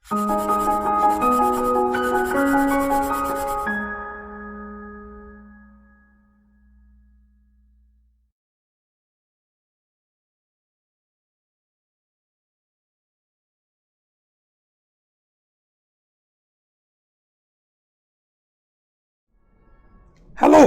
Hello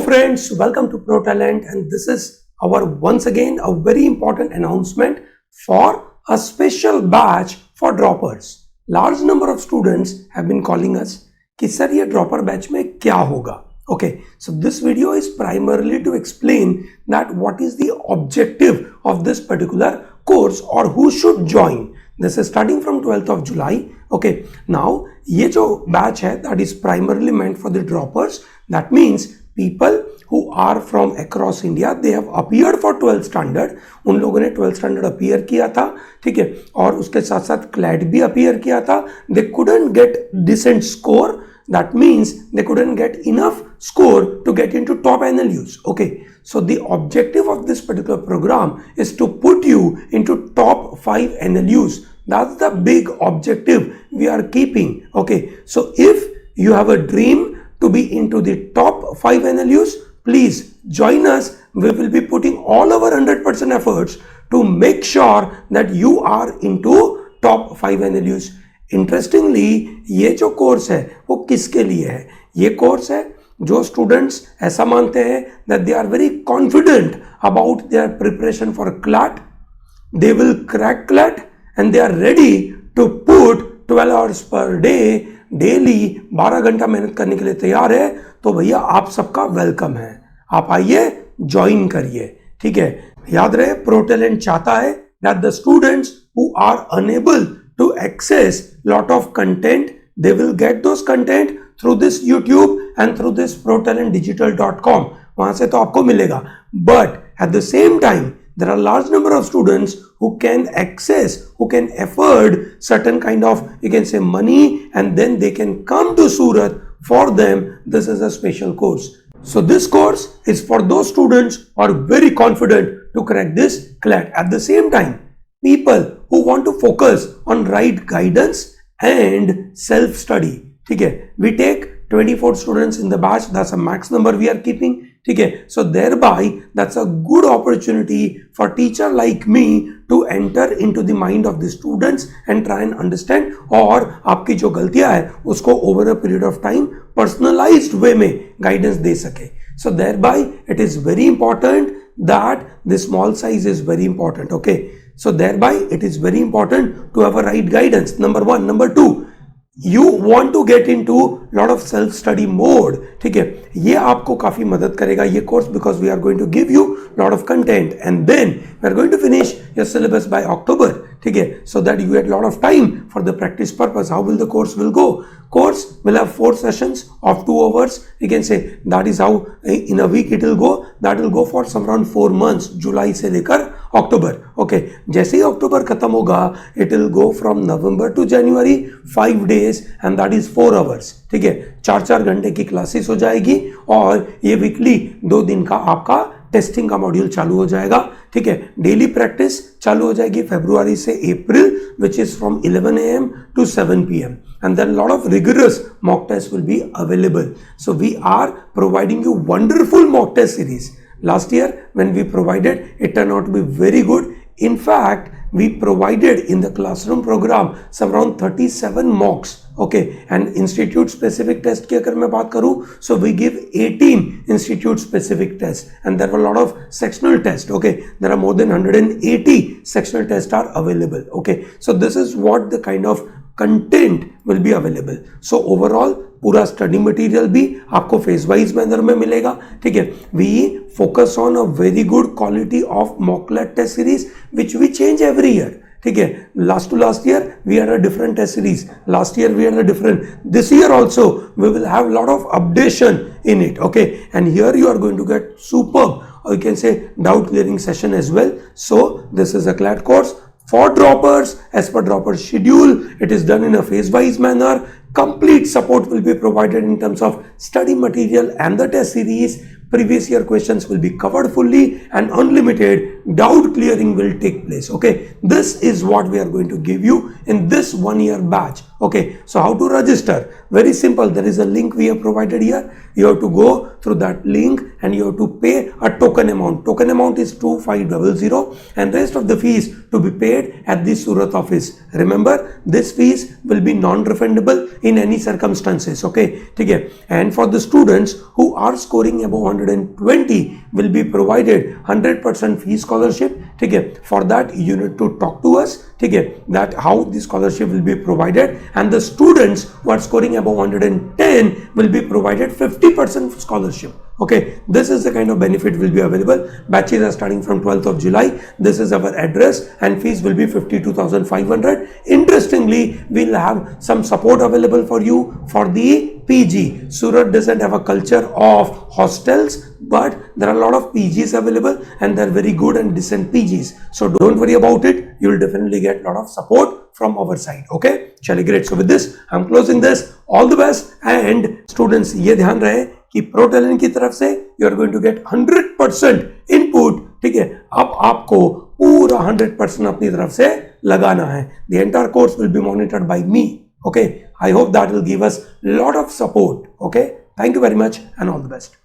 friends, welcome to ProTalent, and this is our once again a very important announcement for a special batch for droppers. Large number of students have been calling us कि sir ये dropper batch में क्या होगा? Okay, so this video is primarily to explain that what is the objective of this particular course or who should join. This is starting from 12th of July. Okay, now ये जो batch है that is primarily meant for the droppers. That means people who are from across India, they have appeared for 12th standard. उन लोगों ने 12th standard appear किया था, ठीक है, और उसके साथ साथ CLAT भी appear किया था. They couldn't get decent score. That means they couldn't get enough score to get into top NLUs. Okay, so the objective of this particular program is to put you into top 5 NLUs. That's the big objective we are keeping. Okay, so if you have a dream to be into the top 5 NLUs, please join us. We will be putting all our 100% efforts to make sure that you are into top 5 NLUs. Interestingly, ये जो course है वो किसके लिए है? ये course है जो स्टूडेंट्स ऐसा मानते हैं that they are very confident about their preparation for CLAT, they will crack CLAT and they are ready to put 12 hours per day daily 12 घंटा मेहनत करने के लिए तैयार है. तो भैया आप सबका वेलकम है, आप आइए ज्वाइन करिए. ठीक है, याद रहे ProTalent चाहता है that the students who are unable to access lot of content, they will get those content through this YouTube and through this ProTalentDigital.com. वहां से तो आपको मिलेगा, but at the same time there are large number of students who can access, who can afford certain kind of, you can say, money, and then they can come to Surat. For them, this is a special course. So this course is for those students who are very confident to crack this CLAT. At the same time, people who want to focus on right guidance and self-study. ठीक है, we take 24 students in the batch. That's a max number we are keeping. ठीक है, so thereby that's a good opportunity for teacher like me to enter into the mind of the students and try and understand, और आपकी जो गलतियां है उसको over a period of time personalized way में guidance दे सके. So thereby it is very important that the small size is very important. Okay, so thereby it is very important to have a right guidance. Number one. Number two, you want to get into lot of self study mode. ठीक है, ये आपको काफी मदद करेगा ये course, because we are going to give you lot of content and then we are going to finish your syllabus by October. ठीक है, so that you get lot of time for the practice purpose. How will the course will go? Course will have 4 sessions of 2 hours. You can say that is how in a week it will go. That will go for some around 4 months, जुलाई से लेकर अक्टूबर. Okay, जैसे ही अक्टूबर खत्म होगा, it will go from November to January, 5 days and that is 4 hours. ठीक है, 4-4 घंटे की classes हो जाएगी और ये वीकली 2 दिन का आपका टेस्टिंग का मॉड्यूल चालू हो जाएगा. ठीक है, डेली प्रैक्टिस चालू हो जाएगी फरवरी से अप्रैल, which is from 11 AM to 7 PM, and then lot of rigorous mock tests will be available. So we are providing you wonderful mock test series. Last year when we provided, it turned out to be very good. In fact, we provided in the classroom program some around 37 mocks. Okay, and institute specific test की अगर मैं बात करूं, so we give 18 institute specific tests and there were a lot of sectional tests. Okay, there are more than 180 sectional tests are available. Okay, so this is what the kind of content will be available. So overall पूरा study material भी आपको phase wise manner में मिलेगा. ठीक है, we focus on a very good quality of mock test series which we change every year. ठीक है, last to last year we are a different test series, last year we are a different, this year also we will have lot of updation in it. Okay, and here you are going to get superb, or you can say doubt clearing session as well. So this is a CLAT course for droppers as per dropper schedule. It is done in a phase wise manner. Complete support will be provided in terms of study material and the test series. Previous year questions will be covered fully and unlimited doubt clearing will take place. Okay, this is what we are going to give you in this 1 year batch. Okay, so how to register? Very simple. There is a link we have provided here. You have to go through that link and you have to pay a token amount. Token amount is 2500 and rest of the fees to be paid at the Surat office. Remember, this fees will be non-refundable in any circumstances. Okay, okay. And for the students who are scoring above 120 will be provided 100% fee scholarship. Okay, for that you need to talk to us. Okay, that how the scholarship will be provided, and the students who are scoring above 110 will be provided 50% scholarship. Okay, this is the kind of benefit will be available. Batches are starting from 12th of July. This is our address and fees will be 52,500. Interestingly, we'll have some support available for you for the PG. Surat doesn't have a culture of hostels, but there are a lot of PGs available and they're very good and decent PGs. So don't worry about it. You'll definitely get a lot of support from our side. Okay, chali great. So with this, I'm closing this. All the best, and students ये ध्यान रहे कि ProTalent की तरफ से you are going to get 100% input. ठीक है, अब आपको पूरा 100% अपनी तरफ से लगाना है. The entire course will be monitored by me. Okay, I hope that will give us a lot of support. Okay, thank you very much and all the best.